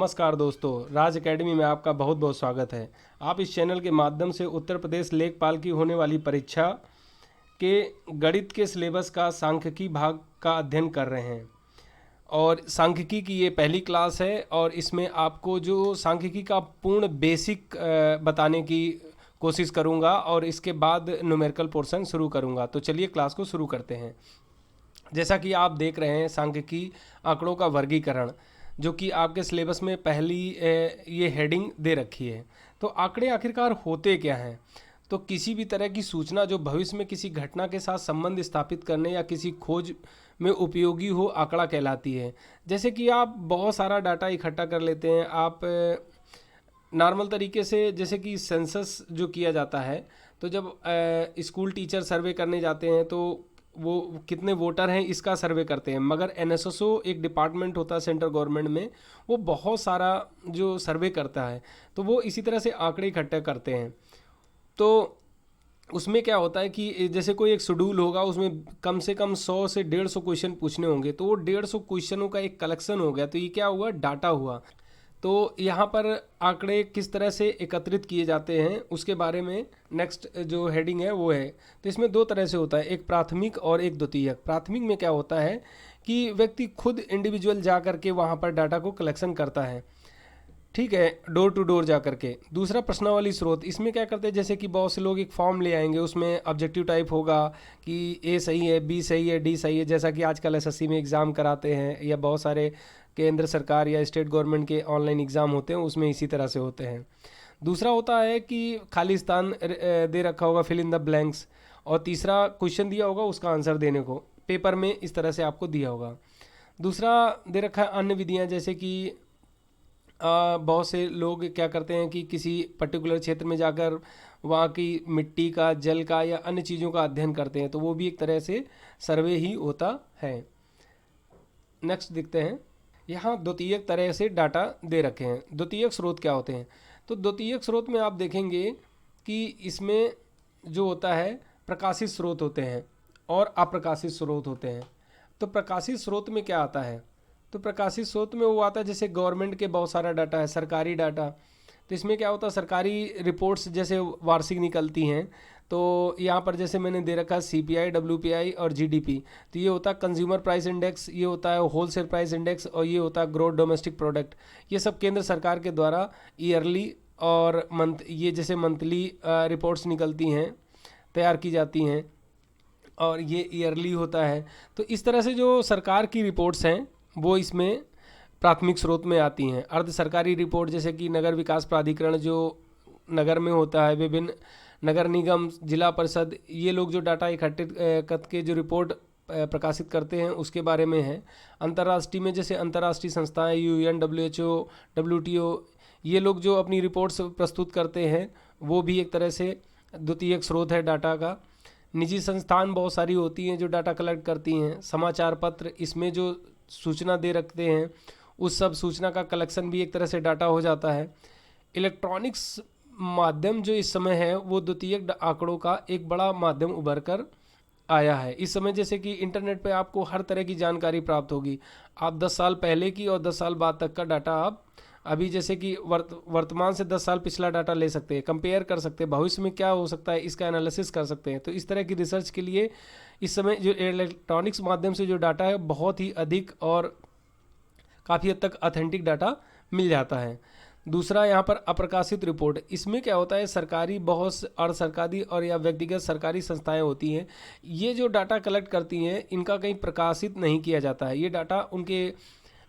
नमस्कार दोस्तों, राज एकेडमी में आपका बहुत बहुत स्वागत है। आप इस चैनल के माध्यम से उत्तर प्रदेश लेखपाल की होने वाली परीक्षा के गणित के सिलेबस का सांख्यिकी भाग का अध्ययन कर रहे हैं। और सांख्यिकी की ये पहली क्लास है और इसमें आपको जो सांख्यिकी का पूर्ण बेसिक बताने की कोशिश करूँगा और इसके बाद न्यूमेरिकल पोर्शन शुरू करूँगा। तो चलिए क्लास को शुरू करते हैं। जैसा कि आप देख रहे हैं, सांख्यिकी आंकड़ों का वर्गीकरण, जो कि आपके सिलेबस में पहली ये हेडिंग दे रखी है। तो आंकड़े आखिरकार होते क्या हैं? तो किसी भी तरह की सूचना जो भविष्य में किसी घटना के साथ संबंध स्थापित करने या किसी खोज में उपयोगी हो, आंकड़ा कहलाती है। जैसे कि आप बहुत सारा डाटा इकट्ठा कर लेते हैं। आप नॉर्मल तरीके से, जैसे कि सेंसस जो किया जाता है, तो जब स्कूल टीचर सर्वे करने जाते हैं तो वो कितने वोटर हैं इसका सर्वे करते हैं। मगर एनएसएसओ एक डिपार्टमेंट होता है सेंट्रल गवर्नमेंट में, वो बहुत सारा जो सर्वे करता है, तो वो इसी तरह से आंकड़े इकट्ठे करते हैं। तो उसमें क्या होता है कि जैसे कोई एक शेड्यूल होगा, उसमें कम से कम 100 से 150 क्वेश्चन पूछने होंगे, तो वो 150 क्वेश्चनों का एक कलेक्शन हो गया। तो ये क्या हुआ? डाटा हुआ। तो यहाँ पर आंकड़े किस तरह से एकत्रित किए जाते हैं उसके बारे में नेक्स्ट जो हेडिंग है वो है। तो इसमें दो तरह से होता है, एक प्राथमिक और एक द्वितीयक। प्राथमिक में क्या होता है कि व्यक्ति खुद इंडिविजुअल जा करके वहाँ पर डाटा को कलेक्शन करता है, ठीक है, डोर टू डोर जा करके। दूसरा प्रश्नावली स्रोत, इसमें क्या करते हैं, जैसे कि बहुत से लोग एक फॉर्म ले आएंगे, उसमें ऑब्जेक्टिव टाइप होगा कि ए सही है, बी सही है, डी सही है, जैसा कि आजकल एसएससी में एग्ज़ाम कराते हैं या बहुत सारे केंद्र सरकार या स्टेट गवर्नमेंट के ऑनलाइन एग्ज़ाम होते हैं, उसमें इसी तरह से होते हैं। दूसरा होता है कि खाली स्थान दे रखा होगा, फिल इन द ब्लैंक्स, और तीसरा क्वेश्चन दिया होगा, उसका आंसर देने को पेपर में इस तरह से आपको दिया होगा। दूसरा दे रखा है अन्य विधियाँ, जैसे कि बहुत से लोग क्या करते हैं कि किसी पर्टिकुलर क्षेत्र में जाकर वहाँ की मिट्टी का, जल का या अन्य चीज़ों का अध्ययन करते हैं, तो वो भी एक तरह से सर्वे ही होता है। नेक्स्ट देखते हैं, यहाँ द्वितीयक तरह से डाटा दे रखे हैं। द्वितीयक स्रोत क्या होते हैं? तो द्वितीयक स्रोत में आप देखेंगे कि इसमें जो होता है प्रकाशित स्रोत होते हैं और अप्रकाशित स्रोत होते हैं। तो प्रकाशित स्रोत में क्या आता है? तो प्रकाशित स्रोत में वो आता है जैसे गवर्नमेंट के बहुत सारा डाटा है, सरकारी डाटा। तो इसमें क्या होता है, सरकारी रिपोर्ट्स जैसे वार्षिक निकलती हैं, तो यहाँ पर जैसे मैंने दे रखा है सीपीआई, डब्ल्यूपीआई और जीडीपी। तो ये होता है कंज्यूमर प्राइस इंडेक्स, ये होता है होलसेल प्राइस इंडेक्स, और ये होता है ग्रोथ डोमेस्टिक प्रोडक्ट। ये सब केंद्र सरकार के द्वारा ईयरली और ये जैसे मंथली रिपोर्ट्स निकलती हैं, तैयार की जाती हैं, और ये ईयरली होता है। तो इस तरह से जो सरकार की रिपोर्ट्स हैं वो इसमें प्राथमिक स्रोत में आती हैं। अर्ध सरकारी रिपोर्ट, जैसे कि नगर विकास प्राधिकरण जो नगर में होता है, विभिन्न नगर निगम, जिला परिषद, ये लोग जो डाटा इकट्ठित करके जो रिपोर्ट प्रकाशित करते हैं उसके बारे में है। अंतर्राष्ट्रीय में जैसे अंतर्राष्ट्रीय संस्थाएं, यूएन, डब्ल्यूएचओ, डब्ल्यूटीओ, ये लोग जो अपनी रिपोर्ट्स प्रस्तुत करते हैं, वो भी एक तरह से द्वितीयक स्रोत है डाटा का। निजी संस्थान बहुत सारी होती हैं जो डाटा कलेक्ट करती हैं। समाचार पत्र, इसमें जो सूचना दे रखते हैं, उस सब सूचना का कलेक्शन भी एक तरह से डाटा हो जाता है। इलेक्ट्रॉनिक्स माध्यम जो इस समय है, वो द्वितीयक आंकड़ों का एक बड़ा माध्यम उभर कर आया है इस समय। जैसे कि इंटरनेट पे आपको हर तरह की जानकारी प्राप्त होगी। आप 10 साल पहले की और 10 साल बाद तक का डाटा आप अभी, जैसे कि वर्तमान से 10 साल पिछला डाटा ले सकते हैं, कंपेयर कर सकते हैं, भविष्य में क्या हो सकता है इसका एनालिसिस कर सकते हैं। तो इस तरह की रिसर्च के लिए इस समय जो इलेक्ट्रॉनिक्स माध्यम से जो डाटा है, बहुत ही अधिक और काफ़ी हद तक ऑथेंटिक डाटा मिल जाता है। दूसरा यहाँ पर अप्रकाशित रिपोर्ट, इसमें क्या होता है, सरकारी, बहुत अर्ध सरकारी और या व्यक्तिगत सरकारी संस्थाएं होती हैं, ये जो डाटा कलेक्ट करती हैं, इनका कहीं प्रकाशित नहीं किया जाता है। ये डाटा उनके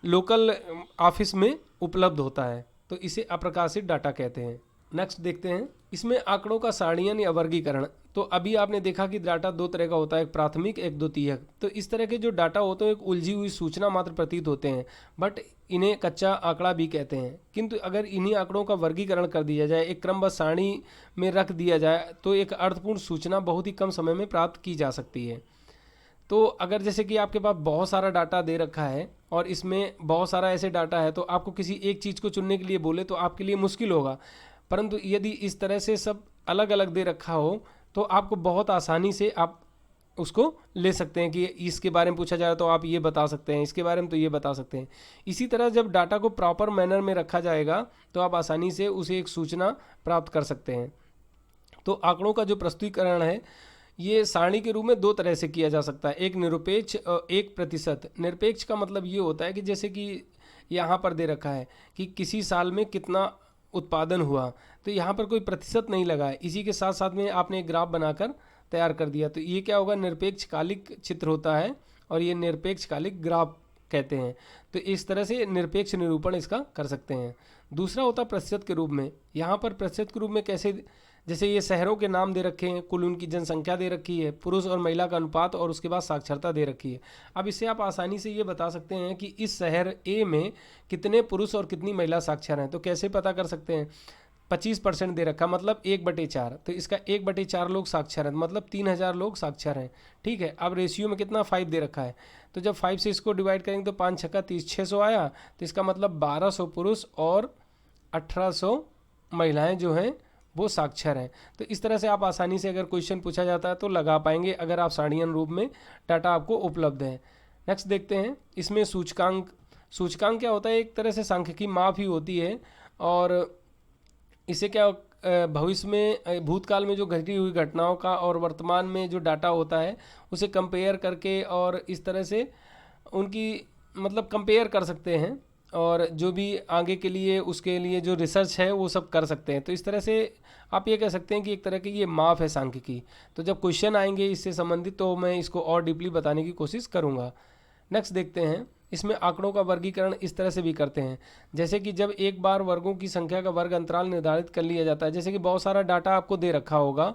लोकल ऑफिस में उपलब्ध होता है, तो इसे अप्रकाशित डाटा कहते हैं। नेक्स्ट देखते हैं, इसमें आंकड़ों का सारणीयन या वर्गीकरण। तो अभी आपने देखा कि डाटा दो तरह का होता है, एक प्राथमिक, एक द्वितीयक। तो इस तरह के जो डाटा होते हैं एक उलझी हुई सूचना मात्र प्रतीत होते हैं, बट इन्हें कच्चा आंकड़ा भी कहते हैं। किंतु अगर इन्हीं आंकड़ों का वर्गीकरण कर दिया जाए, एक क्रमबद्ध सारणी में रख दिया जाए, तो एक अर्थपूर्ण सूचना बहुत ही कम समय में प्राप्त की जा सकती है। तो अगर जैसे कि आपके पास बहुत सारा डाटा दे रखा है और इसमें बहुत सारा ऐसे डाटा है, तो आपको किसी एक चीज़ को चुनने के लिए बोले तो आपके लिए मुश्किल होगा। परंतु यदि इस तरह से सब अलग अलग दे रखा हो, तो आपको बहुत आसानी से आप उसको ले सकते हैं कि इसके बारे में पूछा जाए तो आप ये बता सकते हैं, इसके बारे में तो ये बता सकते हैं। इसी तरह जब डाटा को प्रॉपर मैनर में रखा जाएगा तो आप आसानी से उसे एक सूचना प्राप्त कर सकते हैं। तो आंकड़ों का जो प्रस्तुतीकरण है ये सारणी के रूप में दो तरह से किया जा सकता है, एक निरपेक्ष और एक प्रतिशत। निरपेक्ष का मतलब ये होता है कि जैसे कि यहाँ पर दे रखा है कि किसी साल में कितना उत्पादन हुआ, तो यहाँ पर कोई प्रतिशत नहीं लगा है, इसी के साथ साथ में आपने एक ग्राफ बनाकर तैयार कर दिया, तो ये क्या होगा, निरपेक्ष कालिक चित्र होता है और ये निरपेक्ष कालिक ग्राफ कहते हैं। तो इस तरह से निरपेक्ष निरूपण इसका कर सकते हैं। दूसरा होता है प्रतिशत के रूप में। यहाँ पर प्रतिशत के रूप में कैसे, जैसे ये शहरों के नाम दे रखे हैं, कुल उनकी जनसंख्या दे रखी है, पुरुष और महिला का अनुपात और उसके बाद साक्षरता दे रखी है। अब इससे आप आसानी से ये बता सकते हैं कि इस शहर ए में कितने पुरुष और कितनी महिला साक्षर हैं। तो कैसे पता कर सकते हैं, 25% दे रखा मतलब 1/4, तो इसका 1/4 लोग साक्षर हैं, मतलब 3000 लोग साक्षर हैं। ठीक है, अब रेशियो में कितना 5 दे रखा है, तो जब 5 से इसको डिवाइड करेंगे तो 5 छक्का 30, 600 आया, तो इसका मतलब 1200 पुरुष और 1800 महिलाएं जो हैं वो साक्षर हैं। तो इस तरह से आप आसानी से अगर क्वेश्चन पूछा जाता है तो लगा पाएंगे, अगर आप सारणीय रूप में डाटा आपको उपलब्ध है। नेक्स्ट देखते हैं, इसमें सूचकांक। सूचकांक क्या होता है, एक तरह से सांख्यिकी माप ही होती है, और इससे क्या भविष्य में भूतकाल में जो घटी हुई घटनाओं का और वर्तमान में जो डाटा होता है उसे कंपेयर करके और इस तरह से उनकी मतलब कंपेयर कर सकते हैं, और जो भी आगे के लिए उसके लिए जो रिसर्च है वो सब कर सकते हैं। तो इस तरह से आप ये कह सकते हैं कि एक तरह की ये माप है सांख्यिकी। तो जब क्वेश्चन आएंगे इससे संबंधित तो मैं इसको और डीपली बताने की कोशिश करूँगा। नेक्स्ट देखते हैं, इसमें आंकड़ों का वर्गीकरण इस तरह से भी करते हैं, जैसे कि जब एक बार वर्गों की संख्या का वर्ग अंतराल निर्धारित कर लिया जाता है, जैसे कि बहुत सारा डाटा आपको दे रखा होगा,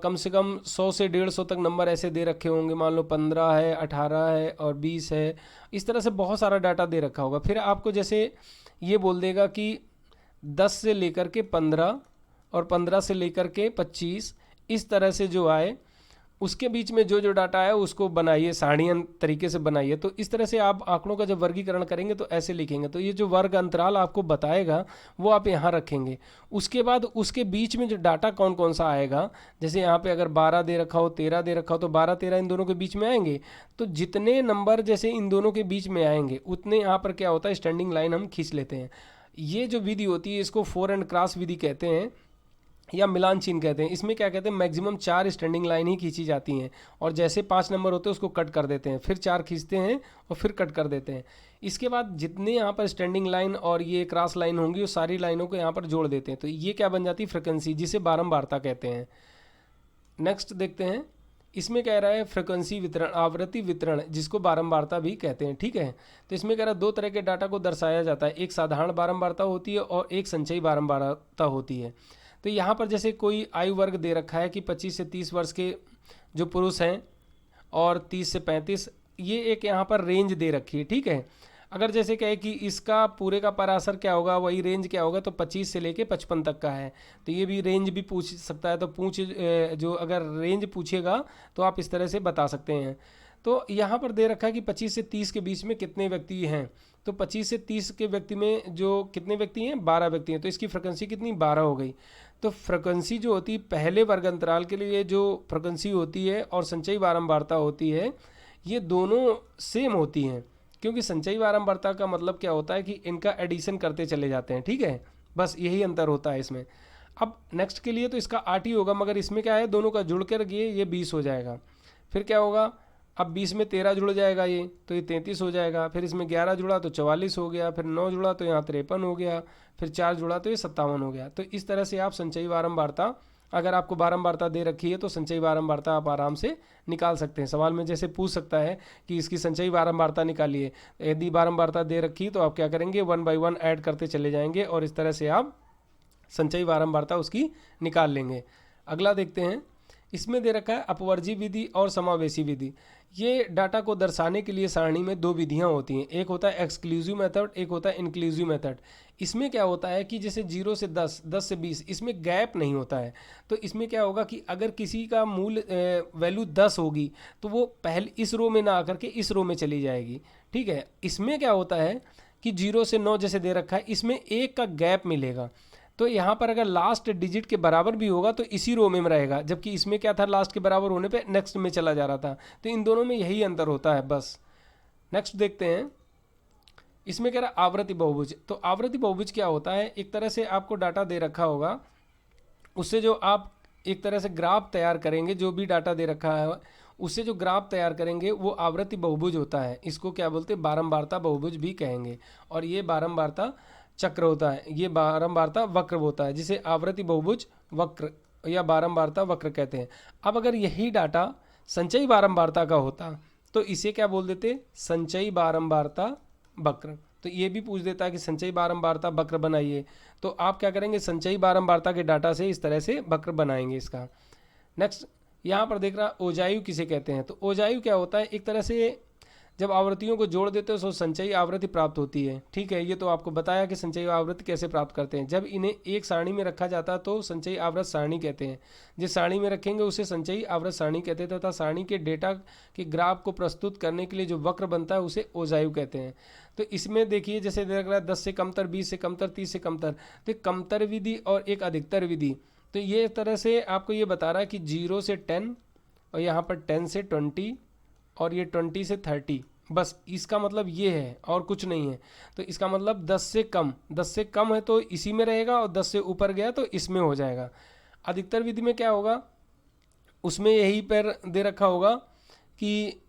कम से कम 100 से 150 तक नंबर ऐसे दे रखे होंगे, मान लो 15 है, 18 है और 20 है, इस तरह से बहुत सारा डाटा दे रखा होगा। फिर आपको जैसे ये बोल देगा कि 10 से लेकर के 15 और 15 से लेकर के 25, इस तरह से जो आए उसके बीच में जो जो डाटा है उसको बनाइए, सारणीय तरीके से बनाइए। तो इस तरह से आप आंकड़ों का जब वर्गीकरण करेंगे तो ऐसे लिखेंगे। तो ये जो वर्ग अंतराल आपको बताएगा वो आप यहाँ रखेंगे। उसके बाद उसके बीच में जो डाटा कौन कौन सा आएगा, जैसे यहाँ पे अगर 12 दे रखा हो, 13 दे रखा हो, तो 12 13 इन दोनों के बीच में आएंगे। तो जितने नंबर जैसे इन दोनों के बीच में आएंगे उतने यहाँ पर क्या होता है, स्टैंडिंग लाइन हम खींच लेते हैं। ये जो विधि होती है इसको 4 एंड क्रॉस विधि कहते हैं या मिलान चिन्ह कहते हैं। इसमें क्या कहते हैं, मैक्सिमम 4 स्टैंडिंग लाइन ही खींची जाती हैं, और जैसे 5 नंबर होते हैं उसको कट कर देते हैं, फिर 4 खींचते हैं और फिर कट कर देते हैं। इसके बाद जितने यहाँ पर स्टैंडिंग लाइन और ये क्रॉस लाइन होंगी वो सारी लाइनों को यहाँ पर जोड़ देते हैं। तो ये क्या बन जाती है, फ्रिक्वेंसी, जिसे बारंबारता कहते हैं। नेक्स्ट देखते हैं, इसमें कह रहा है फ्रिक्वेंसी वितरण, आवृत्ति वितरण, जिसको बारंबारता भी कहते हैं। ठीक है, तो इसमें कह रहा है 2 तरह के डाटा को दर्शाया जाता है, एक साधारण बारंबारता होती है और एक संचयी बारंबारता होती है। तो यहाँ पर जैसे कोई आयु वर्ग दे रखा है कि 25 से 30 वर्ष के जो पुरुष हैं और 30 से 35, ये एक यहाँ पर रेंज दे रखी है। ठीक है, अगर जैसे कहे कि इसका पूरे का पराशर क्या होगा, वही रेंज क्या होगा, तो 25 से लेके 55 तक का है, तो ये भी रेंज भी पूछ सकता है। तो जो अगर रेंज पूछेगा तो आप इस तरह से बता सकते हैं। तो यहाँ पर दे रखा है कि 25 से 30 के बीच में कितने व्यक्ति हैं, तो 25 से 30 के व्यक्ति में जो कितने व्यक्ति हैं, 12 व्यक्ति हैं, तो इसकी फ्रिक्वेंसी कितनी, 12 हो गई। तो फ्रिक्वेंसी जो होती है पहले वर्ग अंतराल के लिए जो फ्रिक्वेंसी होती है और संचयी बारंबारता होती है, ये दोनों सेम होती हैं, क्योंकि संचयी बारंबारता का मतलब क्या होता है कि इनका एडिशन करते चले जाते हैं। ठीक है, बस यही अंतर होता है इसमें। अब नेक्स्ट के लिए तो इसका 8 ही होगा, मगर इसमें क्या है, दोनों का जुड़ कर ये 20 हो जाएगा। फिर क्या होगा, अब 20 में 13 जुड़ जाएगा ये, तो ये 33 हो जाएगा। फिर इसमें 11 जुड़ा तो 44 हो गया, फिर 9 जुड़ा तो यहाँ 53 हो गया, फिर 4 जुड़ा तो ये 57 हो गया। तो इस तरह से आप संचयी बारंबारता, अगर आपको बारंबारता दे रखी है तो संचयी बारंबारता आप आराम से निकाल सकते हैं। सवाल में जैसे पूछ सकता है कि इसकी संचयी बारंबारता निकालिए, यदि बारंबारता दे रखी तो आप क्या करेंगे, 1 बाई 1 ऐड करते चले जाएंगे और इस तरह से आप संचयी बारंबारता उसकी निकाल लेंगे। अगला देखते हैं, इसमें दे रखा है अपवर्जी विधि और समावेशी विधि। ये डाटा को दर्शाने के लिए सारणी में 2 विधियां होती हैं, एक होता है एक्सक्लूसिव मेथड, एक होता है इंक्लूसिव मेथड। इसमें क्या होता है कि जैसे 0 से 10, 10 से 20, इसमें गैप नहीं होता है। तो इसमें क्या होगा कि अगर किसी का मूल वैल्यू 10 होगी तो वो पहले इस रो में ना आकर के इस रो में चली जाएगी। ठीक है, इसमें क्या होता है कि 0 से 9 जैसे दे रखा है, इसमें 1 का गैप मिलेगा। तो यहाँ पर अगर लास्ट डिजिट के बराबर भी होगा तो इसी रो में रहेगा, जबकि इसमें क्या था, लास्ट के बराबर होने पे नेक्स्ट में चला जा रहा था। तो इन दोनों में यही अंतर होता है बस। नेक्स्ट देखते हैं, इसमें कह रहा है आवृत्ति बहुभुज। तो आवृत्ति बहुभुज क्या होता है, एक तरह से आपको डाटा दे रखा होगा, उससे जो आप एक तरह से ग्राफ तैयार करेंगे, जो भी डाटा दे रखा है उससे जो ग्राफ तैयार करेंगे वो आवृत्ति बहुभुज होता है। इसको क्या बोलते हैं, बारंबारता बहुभुज भी कहेंगे। और ये बारंबारता चक्र होता है, ये बारंबारता वक्र होता है, जिसे आवृत्ति बहुभुज वक्र या बारंबारता वक्र कहते हैं। अब अगर यही डाटा संचयी बारंबारता का होता तो इसे क्या बोल देते, संचयी बारंबारता वक्र। तो ये भी पूछ देता है कि संचयी बारंबारता वक्र बनाइए, तो आप क्या करेंगे, संचयी बारंबारता के डाटा से इस तरह से वक्र बनाएंगे इसका। नेक्स्ट यहाँ पर देख रहा ओजायु किसे कहते हैं। तो ओजायु क्या होता है, एक तरह से जब आवृत्तियों को जोड़ देते हो तो संचयी आवृत्ति प्राप्त होती है। ठीक है, ये तो आपको बताया कि संचयी आवृत्ति कैसे प्राप्त करते हैं। जब इन्हें एक सारणी में रखा जाता है तो संचयी आवर्त सारणी कहते हैं। जिस सारणी में रखेंगे उसे संचयी आवर्त सारणी कहते हैं, तथा सारणी के डेटा के ग्राफ को प्रस्तुत करने के लिए जो वक्र बनता है उसे ओजायु कहते हैं। तो इसमें देखिए जैसे देख रहा है 10 से कमतर, 20 से कमतर, 30 से कमतर, तो कमतर विधि और एक अधिकतर विधि। तो ये एक तरह से आपको ये बता रहा है कि 0 से 10 और यहाँ पर 10 से 20 और ये 20 से 30, बस इसका मतलब ये है और कुछ नहीं है। तो इसका मतलब 10 से कम है तो इसी में रहेगा, और 10 से ऊपर गया तो इसमें हो जाएगा। अधिकतर विधि में क्या होगा, उसमें यही पर दे रखा होगा कि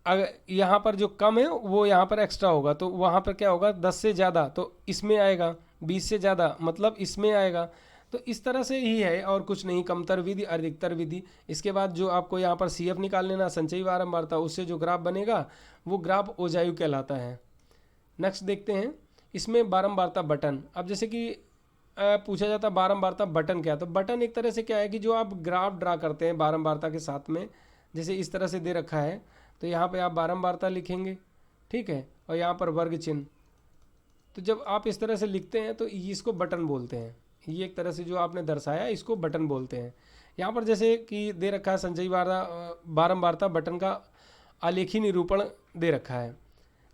अगर यहाँ पर जो कम है वो यहाँ पर एक्स्ट्रा होगा, तो वहाँ पर क्या होगा, 10 से ज़्यादा तो इसमें आएगा, 20 से ज़्यादा मतलब इसमें आएगा। तो इस तरह से ही है और कुछ नहीं, कमतर विधि, अधिकतर विधि। इसके बाद जो आपको यहाँ पर CF निकाल लेना, संचयी बारंबारता, उससे जो ग्राफ बनेगा वो ग्राफ ओजायु कहलाता है। नेक्स्ट देखते हैं, इसमें बारंबारता बटन। अब जैसे कि पूछा जाता है बारंबारता बटन क्या, तो बटन एक तरह से क्या है कि जो आप ग्राफ ड्रा करते हैं बारंबारता के साथ में, जैसे इस तरह से दे रखा है तो यहाँ पे आप बारंबारता लिखेंगे, ठीक है, और यहाँ पर वर्ग चिन्ह। तो जब आप इस तरह से लिखते हैं तो इसको बटन बोलते हैं। ये एक तरह से जो आपने दर्शाया इसको बटन बोलते हैं। यहाँ पर जैसे कि दे रखा है संचयी बारंबारता बटन का आलेखी निरूपण दे रखा है।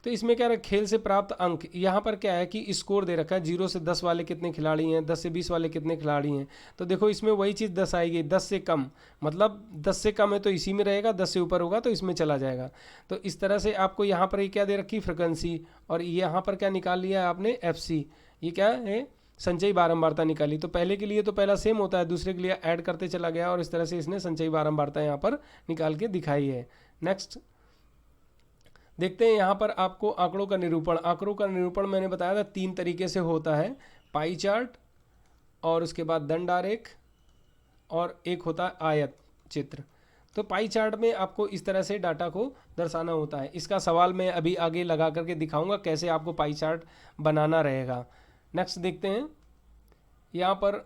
तो इसमें क्या है, खेल से प्राप्त अंक, यहाँ पर क्या है कि स्कोर दे रखा है, 0 से 10 वाले कितने खिलाड़ी हैं, 10 से 20 वाले कितने खिलाड़ी हैं। तो देखो इसमें वही चीज़ 10 आएगी, 10 से कम मतलब 10 से कम है तो इसी में रहेगा, 10 से ऊपर होगा तो इसमें चला जाएगा। तो इस तरह से आपको यहाँ पर ये क्या दे रखी, फ्रिक्वेंसी, और यहाँ पर क्या निकाल लिया है आपने, FC। ये क्या है, संचयी बारंबारता निकाली। तो पहले के लिए तो पहला सेम होता है, दूसरे के लिए ऐड करते चला गया, और इस तरह से इसने संचयी बारंबारता यहाँ पर निकाल के दिखाई है। नेक्स्ट देखते हैं, यहाँ पर आपको आंकड़ों का निरूपण। आंकड़ों का निरूपण मैंने बताया था 3 तरीके से होता है, पाई चार्ट, और उसके बाद दंड आरेख, और एक होता है आयत चित्र। तो पाई चार्ट में आपको इस तरह से डाटा को दर्शाना होता है। इसका सवाल मैं अभी आगे लगा करके दिखाऊंगा कैसे आपको पाई चार्ट बनाना रहेगा। नेक्स्ट देखते हैं, यहाँ पर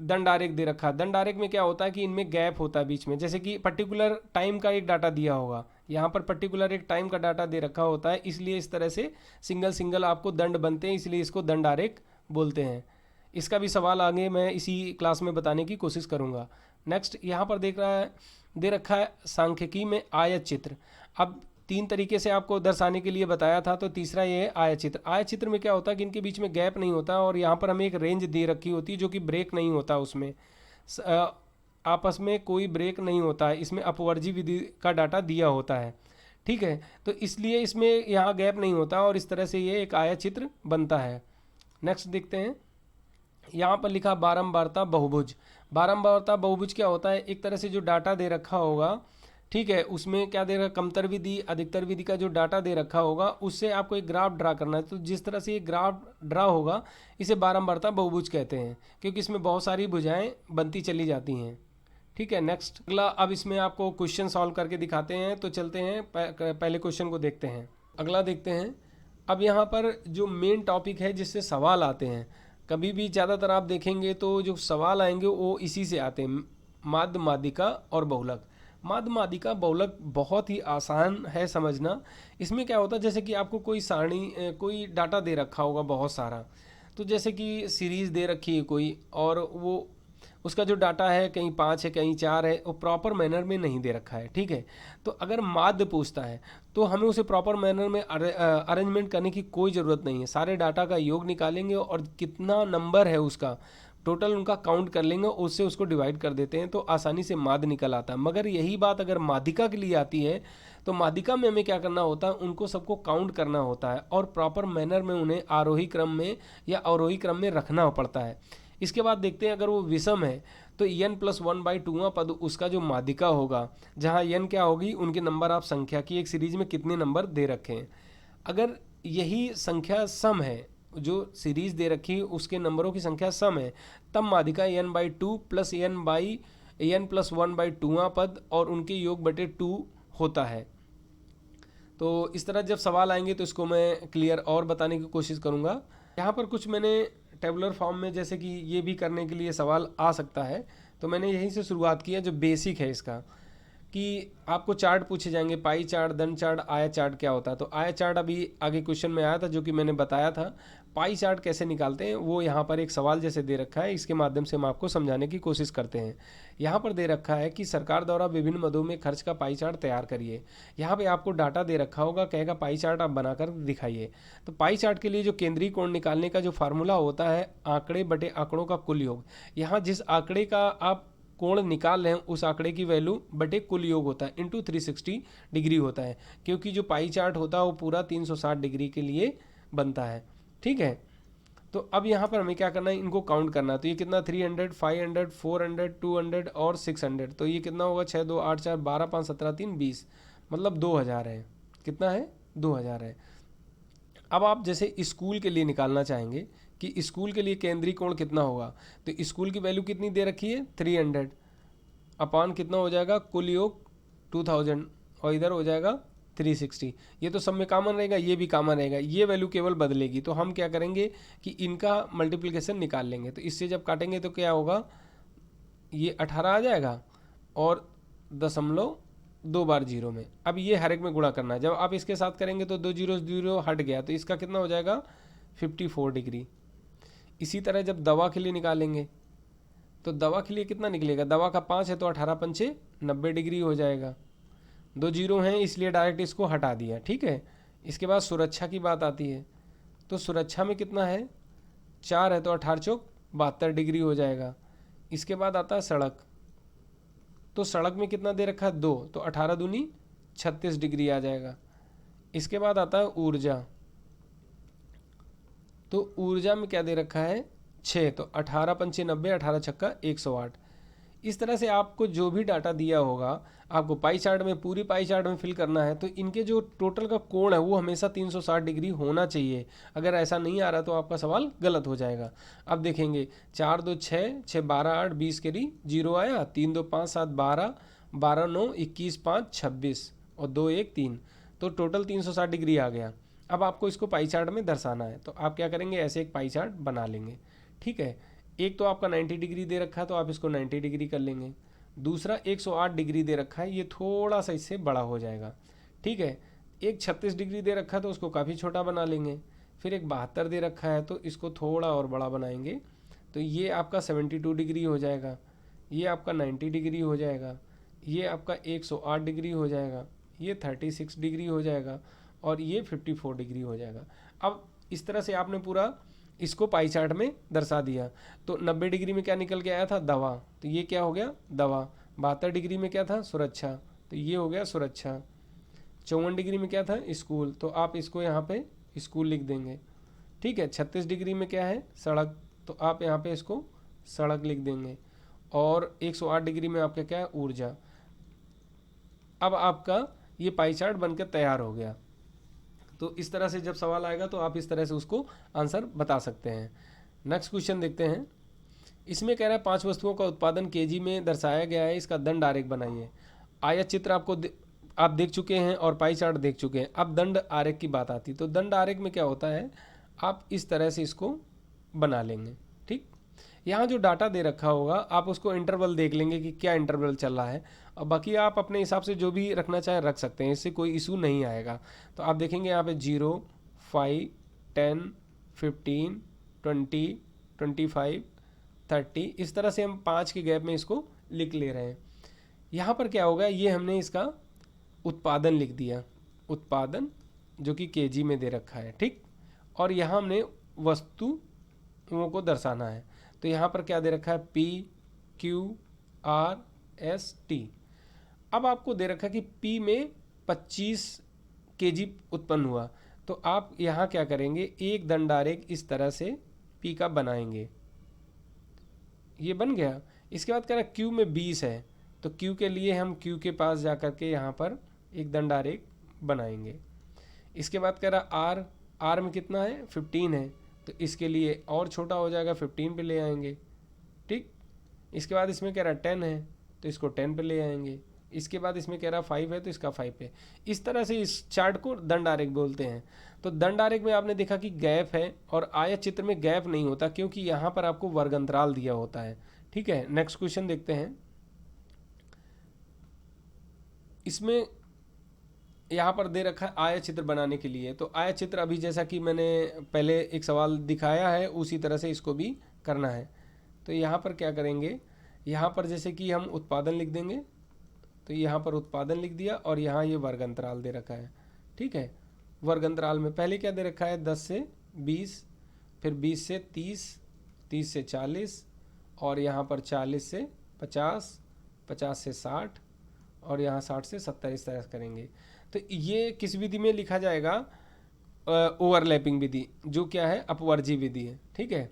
दंड आरेख दे रखा है। दंड आरेख में क्या होता है कि इनमें गैप होता है बीच में, जैसे कि पर्टिकुलर टाइम का एक डाटा दिया होगा, यहाँ पर पर्टिकुलर एक टाइम का डाटा दे रखा होता है, इसलिए इस तरह से सिंगल सिंगल आपको दंड बनते हैं, इसलिए इसको दंड आरेख बोलते हैं। इसका भी सवाल आगे मैं इसी क्लास में बताने की कोशिश करूँगा। नेक्स्ट यहाँ पर दे रखा है सांख्यिकी में आयत चित्र। अब 3 तरीके से आपको दर्शाने के लिए बताया था, तो तीसरा ये है आयत चित्र। आयत चित्र में क्या होता है कि इनके बीच में गैप नहीं होता, और यहाँ पर हमें एक रेंज दे रखी होती है जो कि ब्रेक नहीं होता, उसमें आपस में कोई ब्रेक नहीं होता है, इसमें अपवर्जी विधि का डाटा दिया होता है, ठीक है। तो इसलिए इसमें यहाँ गैप नहीं होता, और इस तरह से ये एक आयत चित्र बनता है। नेक्स्ट देखते हैं, यहाँ पर लिखा बारंबारता बहुभुज। बारंबारता बहुभुज क्या होता है, एक तरह से जो डाटा दे रखा होगा, ठीक है, उसमें क्या दे रखा, कमतर विधि, अधिकतर विधि का जो डाटा दे रखा होगा उससे आपको एक ग्राफ ड्रा करना है। तो जिस तरह से ये ग्राफ ड्रा होगा इसे बारंबारता बहुभुज कहते हैं, क्योंकि इसमें बहुत सारी भुजाएं बनती चली जाती हैं, ठीक है। नेक्स्ट अगला, अब इसमें आपको क्वेश्चन सॉल्व करके दिखाते हैं, तो चलते हैं पहले क्वेश्चन को देखते हैं। अगला देखते हैं, अब यहाँ पर जो मेन टॉपिक है जिससे सवाल आते हैं, कभी भी ज़्यादातर आप देखेंगे तो जो सवाल आएंगे वो इसी से आते हैं, माध्य, माध्यिका और बहुलक। माध्य, माध्यिका, बहुलक बहुत ही आसान है समझना। इसमें क्या होता है, जैसे कि आपको कोई सारणी, कोई डाटा दे रखा होगा बहुत सारा, तो जैसे कि सीरीज़ दे रखी है कोई, और वो उसका जो डाटा है कहीं 5 है कहीं 4 है, वो प्रॉपर मैनर में नहीं दे रखा है, ठीक है। तो अगर माध्य पूछता है तो हमें उसे प्रॉपर मैनर में अरेंजमेंट करने की कोई ज़रूरत नहीं है। सारे डाटा का योग निकालेंगे और कितना नंबर है उसका टोटल उनका काउंट कर लेंगे, उससे उसको डिवाइड कर देते हैं तो आसानी से माध्य निकल आता है। मगर यही बात अगर माध्यिका के लिए आती है तो माध्यिका में हमें क्या करना होता है, उनको सबको काउंट करना होता है और प्रॉपर मैनर में उन्हें आरोही क्रम में या अवरोही क्रम में रखना पड़ता है। इसके बाद देखते हैं अगर वो विषम है तो n+1/2वां पद उसका जो माध्यिका होगा, जहाँ n क्या होगी, उनके नंबर आप संख्या की एक सीरीज में कितने नंबर दे रखे हैं। अगर यही संख्या सम है, जो सीरीज दे रखी है उसके नंबरों की संख्या सम है, तब माध्यिका n/2 प्लस n+1/2वां पद और उनके योग बटे 2 होता है। तो इस तरह जब सवाल आएंगे तो इसको मैं क्लियर और बताने की कोशिश करूँगा। यहाँ पर कुछ मैंने टेबुलर फॉर्म में, जैसे कि ये भी करने के लिए सवाल आ सकता है, तो मैंने यहीं से शुरुआत की है जो बेसिक है इसका, कि आपको चार्ट पूछे जाएंगे, पाई चार्ट, दंड चार्ट, आया चार्ट क्या होता है। तो आया चार्ट अभी आगे क्वेश्चन में आया था जो कि मैंने बताया था। पाई चार्ट कैसे निकालते हैं वो यहाँ पर एक सवाल जैसे दे रखा है, इसके माध्यम से हम आपको समझाने की कोशिश करते हैं। यहाँ पर दे रखा है कि सरकार द्वारा विभिन्न मदों में खर्च का पाई चार्ट तैयार करिए। यहाँ पे आपको डाटा दे रखा होगा, कहेगा पाई चार्ट आप बनाकर दिखाइए। तो पाई चार्ट के लिए जो केंद्रीय कोण निकालने का जो फार्मूला होता है, आंकड़े बटे आंकड़ों का कुल योग। यहाँ जिस आंकड़े का आप कोण निकाल रहे हैं उस आंकड़े की वैल्यू बटे कुल योग होता है, इंटू 360 डिग्री होता है, क्योंकि जो पाई चार्ट होता है वो पूरा 360 डिग्री के लिए बनता है, ठीक है। तो अब यहाँ पर हमें क्या करना है, इनको काउंट करना है। तो ये कितना 300, 500, 400, 200 और 600, तो ये कितना होगा 6, 2, 8, 4, 12, 5, 17, 3, 20, मतलब 2000 है। कितना है, 2000 है। अब आप जैसे स्कूल के लिए निकालना चाहेंगे कि स्कूल के लिए केंद्रीय कोण कितना होगा, तो स्कूल की वैल्यू कितनी दे रखी है 300 अपान कितना हो जाएगा कुल योग 2000 और इधर हो जाएगा 360। ये तो सब में कॉमन रहेगा, ये भी कॉमन रहेगा, ये वैल्यू केवल बदलेगी। तो हम क्या करेंगे कि इनका मल्टीप्लिकेशन निकाल लेंगे। तो इससे जब काटेंगे तो क्या होगा, ये 18 आ जाएगा और 0.2 बार जीरो में। अब ये हर एक में गुणा करना है। जब आप इसके साथ करेंगे तो 2 जीरो 0 हट गया, तो इसका कितना हो जाएगा 54 डिग्री। इसी तरह जब दवा के लिए निकालेंगे तो दवा के लिए कितना निकलेगा, दवा का 5 है तो 18 पंचे 90 डिग्री हो जाएगा। 2 जीरो हैं इसलिए डायरेक्ट इसको हटा दिया, ठीक है। इसके बाद सुरक्षा की बात आती है, तो सुरक्षा में कितना है 4 है तो 18 चौक 72 डिग्री हो जाएगा। इसके बाद आता है सड़क, तो सड़क में कितना दे रखा है 2, तो 18 दूनी 36 डिग्री आ जाएगा। इसके बाद आता है ऊर्जा, तो ऊर्जा में क्या दे रखा है 6, तो 18 पंचे 90, 18 छक्का 108। इस तरह से आपको जो भी डाटा दिया होगा आपको पाई चार्ट में, पूरी पाई चार्ट में फिल करना है। तो इनके जो टोटल का कोण है वो हमेशा 360 डिग्री होना चाहिए। अगर ऐसा नहीं आ रहा तो आपका सवाल गलत हो जाएगा। अब देखेंगे 4 2 6, 6 12 8 20 के लिए 0 आया, 3 2 5 7 12, 12 9 21 5 26 और 2 1 3, तो टोटल 360 डिग्री आ गया। अब आपको इसको पाई चार्ट में दर्शाना है, तो आप क्या करेंगे, ऐसे एक पाई चार्ट बना लेंगे, ठीक है। एक तो आपका 90 डिग्री दे रखा है तो आप इसको 90 डिग्री कर लेंगे। दूसरा 108 डिग्री दे रखा है, ये थोड़ा सा इससे बड़ा हो जाएगा, ठीक है। एक 36 डिग्री दे रखा है तो उसको काफ़ी छोटा बना लेंगे। फिर एक 72 दे रखा है तो इसको थोड़ा और बड़ा बनाएंगे, तो ये आपका 72 डिग्री हो जाएगा। ये आपका 90 डिग्री हो जाएगा। ये आपका 108 डिग्री हो जाएगा। ये 36 डिग्री हो जाएगा और ये 54 डिग्री हो जाएगा। अब इस तरह से आपने पूरा इसको पाई चार्ट में दर्शा दिया। तो 90 डिग्री में क्या निकल के आया था, दवा, तो ये क्या हो गया दवा। 72 डिग्री में क्या था, सुरक्षा, तो ये हो गया सुरक्षा। 54 डिग्री में क्या था, स्कूल, तो आप इसको यहाँ पे स्कूल लिख देंगे, ठीक है। 36 डिग्री में क्या है, सड़क, तो आप यहाँ पे इसको सड़क लिख देंगे। और 108 डिग्री में आपका क्या है, ऊर्जा। अब आपका ये पाई चार्ट बनकर तैयार हो गया। तो इस तरह से जब सवाल आएगा तो आप इस तरह से उसको आंसर बता सकते हैं। नेक्स्ट क्वेश्चन देखते हैं। इसमें कह रहा है 5 वस्तुओं का उत्पादन केजी में दर्शाया गया है, इसका दंड आरेख बनाइए। आयत चित्र आप देख चुके हैं और पाई चार्ट देख चुके हैं। अब दंड आरेख की बात आती है, तो दंड आरेख में क्या होता है, आप इस तरह से इसको बना लेंगे, ठीक। यहाँ जो डाटा दे रखा होगा आप उसको इंटरवल देख लेंगे कि क्या इंटरवल चल रहा है, और बाकी आप अपने हिसाब से जो भी रखना चाहें रख सकते हैं, इससे कोई इशू नहीं आएगा। तो आप देखेंगे यहाँ पे 0, 5, 10, 15, 20, 25, 30, इस तरह से हम 5 के गैप में इसको लिख ले रहे हैं। यहाँ पर क्या होगा, ये हमने इसका उत्पादन लिख दिया, उत्पादन जो कि केजी में दे रखा है, ठीक। और यहाँ हमने वस्तुओं को दर्शाना है, तो यहाँ पर क्या दे रखा है, PQRST। अब आपको दे रखा है कि P में 25 केजी उत्पन्न हुआ, तो आप यहाँ क्या करेंगे, एक दंडारेख इस तरह से P का बनाएंगे, ये बन गया। इसके बाद कह रहा है Q में 20 है, तो Q के लिए हम Q के पास जा कर के यहाँ पर एक दंडारेख बनाएंगे। इसके बाद कह रहा R में कितना है, 15 है, तो इसके लिए और छोटा हो जाएगा, 15 पे ले आएंगे, ठीक। इसके बाद इसमें कह रहा 10 है, तो इसको 10 पे ले आएंगे। इसके बाद इसमें कह रहा 5 है, तो इसका 5 पे। इस तरह से इस चार्ट को दंड आरेख बोलते हैं। तो दंड आरेख में आपने देखा कि गैप है, और आयत चित्र में गैप नहीं होता, क्योंकि यहाँ पर आपको वर्ग अंतराल दिया होता है, ठीक है। नेक्स्ट क्वेश्चन देखते हैं। इसमें यहाँ पर दे रखा है आयत चित्र बनाने के लिए, तो आयत चित्र अभी जैसा कि मैंने पहले एक सवाल दिखाया है उसी तरह से इसको भी करना है। तो यहाँ पर क्या करेंगे, यहाँ पर जैसे कि हम उत्पादन लिख देंगे, तो यहाँ पर उत्पादन लिख दिया, और यहाँ ये वर्ग अंतराल दे रखा है, ठीक है। वर्ग अंतराल में पहले क्या दे रखा है, 10 से 20, फिर 20 से 30, 30 से 40, और यहाँ पर 40 से 50, 50 से 60, और यहाँ 60 से 70, इस तरह से करेंगे। तो ये किस विधि में लिखा जाएगा, ओवरलैपिंग विधि, जो क्या है, अपवर्जी विधि है, ठीक है,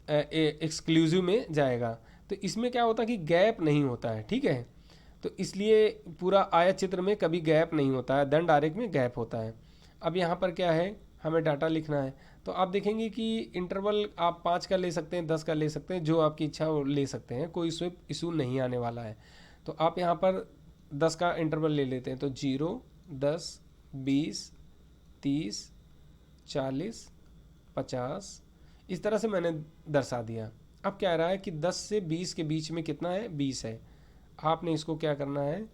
एक्सक्लूसिव में जाएगा। तो इसमें क्या होता है कि गैप नहीं होता है, ठीक है। तो इसलिए पूरा आयत चित्र में कभी गैप नहीं होता है, दंड आरेख में गैप होता है। अब यहाँ पर क्या है, हमें डाटा लिखना है, तो आप देखेंगे कि इंटरवल आप 5 का ले सकते हैं, 10 का ले सकते हैं, जो आपकी इच्छा वो ले सकते हैं, कोई इसमें इशू नहीं आने वाला है। तो आप यहाँ पर 10 का इंटरवल ले लेते हैं, तो 0, 10, 20, 30, 40, 50, इस तरह से मैंने दर्शा दिया। अब क्या रहा है कि 10 से 20 के बीच में कितना है, 20 है। आपने इसको क्या करना है,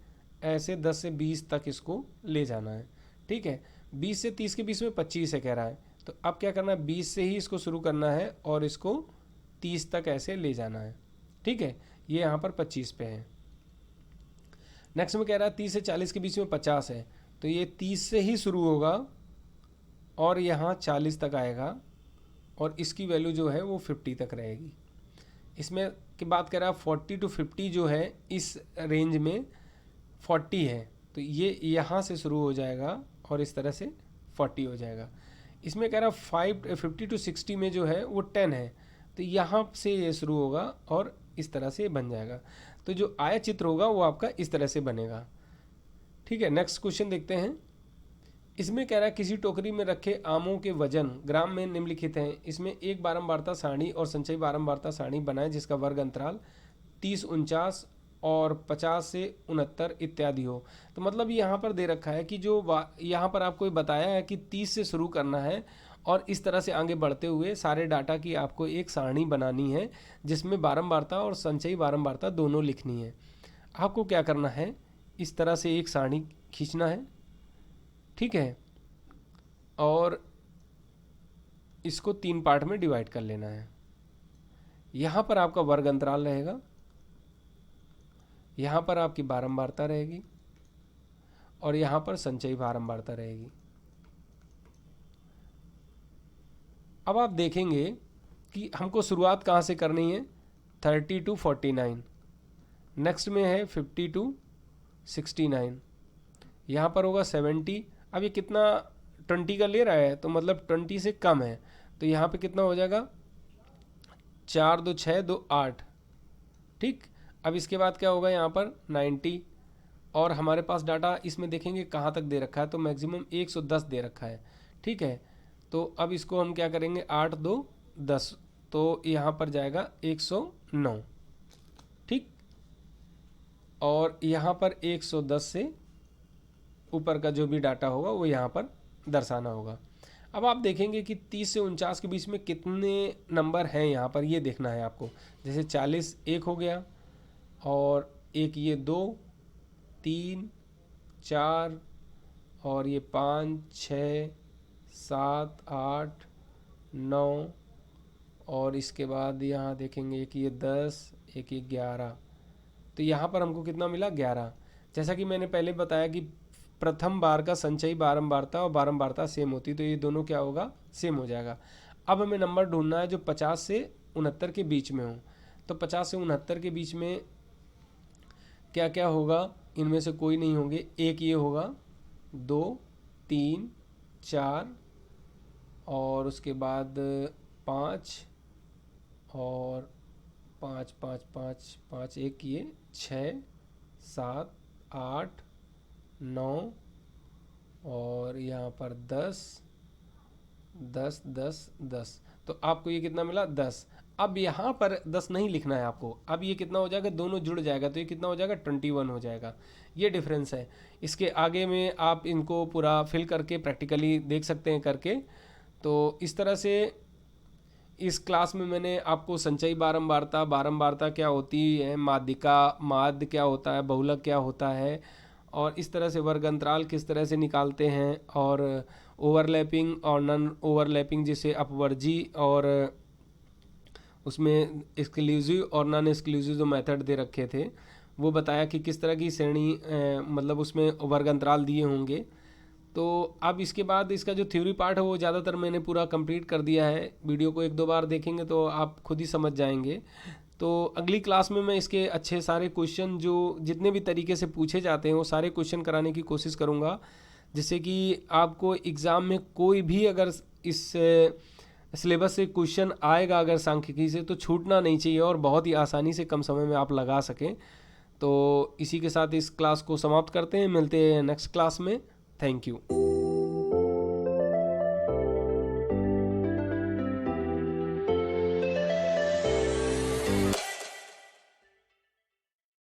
ऐसे 10 से 20 तक इसको ले जाना है, ठीक है। 20 से 30 के बीच में 25 है कह रहा है, तो अब क्या करना है, 20 से ही इसको शुरू करना है और इसको 30 तक ऐसे ले जाना है, ठीक है। ये यहाँ पर 25 पे है। नेक्स्ट में कह रहा है 30 से 40 के बीच में 50 है, तो ये 30 से ही शुरू होगा और यहाँ 40 तक आएगा, और इसकी वैल्यू जो है वो 50 तक रहेगी। इसमें की बात कर रहा है 40 to 50 जो है, इस रेंज में 40 है, तो ये यहाँ से शुरू हो जाएगा और इस तरह से 40 हो जाएगा। इसमें कह रहा 50 to 60 में जो है वो 10 है, तो यहाँ से ये शुरू होगा और इस तरह से बन जाएगा। तो जो आयत चित्र होगा वो आपका इस तरह से बनेगा, ठीक है। नेक्स्ट क्वेश्चन देखते हैं। इसमें कह रहा है किसी टोकरी में रखे आमों के वजन ग्राम में निम्नलिखित हैं। इसमें एक बारंबारता सारणी और संचयी बारंबारता सारणी बनाएं जिसका वर्ग अंतराल 30, 49 और 50 से 69 इत्यादि हो। तो मतलब यहाँ पर दे रखा है कि जो यहाँ पर आपको बताया है कि 30 से शुरू करना है और इस तरह से आगे बढ़ते हुए सारे डाटा की आपको एक सारणी बनानी है जिसमें बारंबारता और संचयी बारंबारता दोनों लिखनी है। आपको क्या करना है, इस तरह से एक सारणी खींचना है, ठीक है, और इसको 3 पार्ट में डिवाइड कर लेना है। यहाँ पर आपका वर्ग अंतराल रहेगा, यहाँ पर आपकी बारंबारता रहेगी और यहाँ पर संचयी बारंबारता रहेगी। अब आप देखेंगे कि हमको शुरुआत कहाँ से करनी है, 30 to 49, नेक्स्ट में है 50 to 69, यहाँ पर होगा 70। अब ये कितना 20 का ले रहा है, तो मतलब 20 से कम है, तो यहाँ पे कितना हो जाएगा, 4, 2, 6, 2, 8, ठीक। अब इसके बाद क्या होगा, यहाँ पर 90, और हमारे पास डाटा इसमें देखेंगे कहाँ तक दे रखा है, तो मैक्सिमम 110 दे रखा है, ठीक है। तो अब इसको हम क्या करेंगे, 8, 2, 10, तो यहाँ पर जाएगा 109, ठीक। और यहाँ पर 110 से ऊपर का जो भी डाटा होगा वो यहाँ पर दर्शाना होगा। अब आप देखेंगे कि 30 से 49 के बीच में कितने नंबर हैं, यहाँ पर ये देखना है आपको। जैसे 40 एक हो गया, और एक ये 2, 3, 4, और ये 5, 6, 7, 8, 9, और इसके बाद यहाँ देखेंगे कि ये 10, एक ये 11, तो यहाँ पर हमको कितना मिला 11। जैसा कि मैंने पहले बताया कि प्रथम बार का संचयी बारंबारता और बारंबारता सेम होती, तो ये दोनों क्या होगा, सेम हो जाएगा। अब हमें नंबर ढूंढना है जो 50 से 69 के बीच में हो। तो 50 से 69 के बीच में क्या क्या होगा, इनमें से कोई नहीं होंगे। एक ये होगा, 2, 3, 4 और उसके बाद 5 और 5 5 5 5, एक ये 6, 7, 8, 9 और यहाँ पर 10 10 10 10। तो आपको ये कितना मिला 10। अब यहाँ पर 10 नहीं लिखना है आपको, अब ये कितना हो जाएगा, दोनों जुड़ जाएगा, तो ये कितना हो जाएगा 21 हो जाएगा। ये डिफरेंस है। इसके आगे में आप इनको पूरा फिल करके प्रैक्टिकली देख सकते हैं करके। तो इस तरह से इस क्लास में मैंने आपको संचयी बारंबारता, बारंबारता क्या होती है, माध्यिका, माध्य क्या होता है, बहुलक क्या होता है, और इस तरह से वर्ग अंतराल किस तरह से निकालते हैं, और ओवरलैपिंग और नॉन ओवरलैपिंग जिसे अपवर्जी और उसमें एक्सक्लूसिव और नॉन एक्सक्लूसिव जो मेथड दे रखे थे वो बताया कि किस तरह की श्रेणी मतलब उसमें वर्ग अंतराल दिए होंगे। तो अब इसके बाद इसका जो थ्योरी पार्ट है वो ज़्यादातर मैंने पूरा कंप्लीट कर दिया है। वीडियो को 1-2 बार देखेंगे तो आप खुद ही समझ जाएंगे। तो अगली क्लास में मैं इसके अच्छे सारे क्वेश्चन जो जितने भी तरीके से पूछे जाते हैं वो सारे क्वेश्चन कराने की कोशिश करूँगा, जिससे कि आपको एग्ज़ाम में कोई भी अगर इस सिलेबस से क्वेश्चन आएगा अगर सांख्यिकी से, तो छूटना नहीं चाहिए और बहुत ही आसानी से कम समय में आप लगा सकें। तो इसी के साथ इस क्लास को समाप्त करते हैं, मिलते हैं नेक्स्ट क्लास में। Thank you.